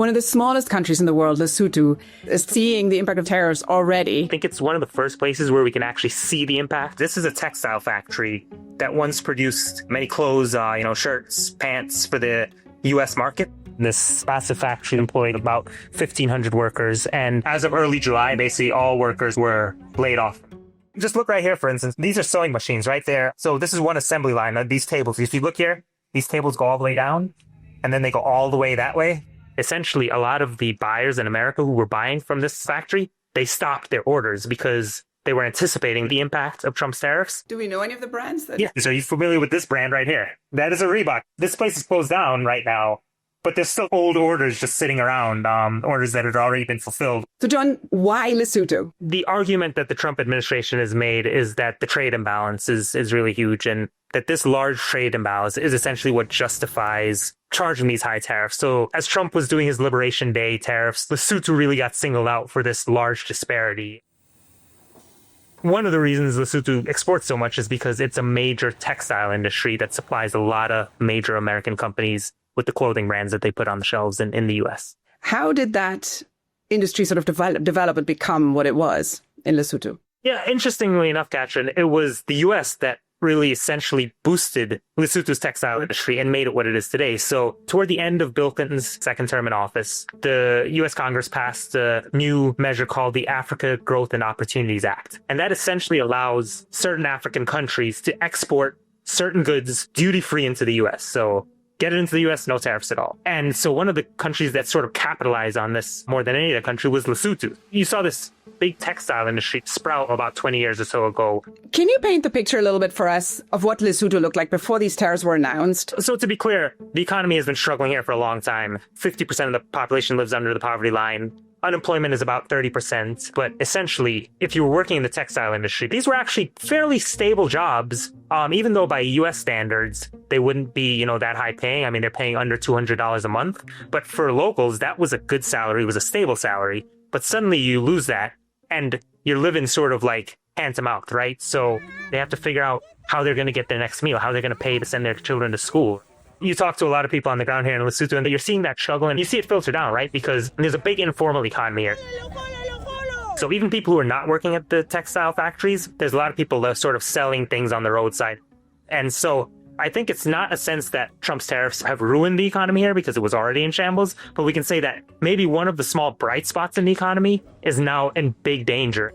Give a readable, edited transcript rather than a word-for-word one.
One of the smallest countries in the world, Lesotho, is seeing the impact of tariffs already. I think it's one of the first places where we can actually see the impact. This is a textile factory that once produced many clothes, shirts, pants for the U.S. market. This massive factory employed about 1,500 workers. And as of early July, basically all workers were laid off. Just look right here, for instance. These are sewing machines right there. So this is one assembly line of these tables. If you look here, these tables go all the way down, and then they go all the way that way. Essentially, a lot of the buyers in America who were buying from this factory, they stopped their orders because they were anticipating the impact of Trump's tariffs. Do we know any of the brands? Yeah. So are you familiar with this brand right here? That is a Reebok. This place is closed down right now, but there's still old orders just sitting around, orders that had already been fulfilled. So, John, why Lesotho? The argument that the Trump administration has made is that the trade imbalance is really huge, and that this large trade imbalance is essentially what justifies charging these high tariffs. So as Trump was doing his Liberation Day tariffs, Lesotho really got singled out for this large disparity. One of the reasons Lesotho exports so much is because it's a major textile industry that supplies a lot of major American companies with the clothing brands that they put on the shelves in the U.S. How did that industry sort of develop and become what it was in Lesotho? Yeah, interestingly enough, Katrin, it was the U.S. that really essentially boosted Lesotho's textile industry and made it what it is today. So toward the end of Bill Clinton's second term in office, the U.S. Congress passed a new measure called the Africa Growth and Opportunities Act. And that essentially allows certain African countries to export certain goods duty-free into the U.S. So get it into the U.S., no tariffs at all. And so one of the countries that sort of capitalized on this more than any other country was Lesotho. You saw this big textile industry sprout about 20 years or so ago. Can you paint the picture a little bit for us of what Lesotho looked like before these tariffs were announced? So to be clear, the economy has been struggling here for a long time. 50% of the population lives under the poverty line. Unemployment is about 30%, but essentially, if you were working in the textile industry, these were actually fairly stable jobs, even though by U.S. standards, they wouldn't be, that high paying. I mean, they're paying under $200 a month. But for locals, that was a good salary, it was a stable salary. But suddenly you lose that, and you're living sort of like hand to mouth, right? So they have to figure out how they're going to get their next meal, how they're going to pay to send their children to school. You talk to a lot of people on the ground here in Lesotho, and you're seeing that struggle, and you see it filter down, right? Because there's a big informal economy here. So even people who are not working at the textile factories, there's a lot of people that are sort of selling things on the roadside. And so I think it's not a sense that Trump's tariffs have ruined the economy here because it was already in shambles, but we can say that maybe one of the small bright spots in the economy is now in big danger.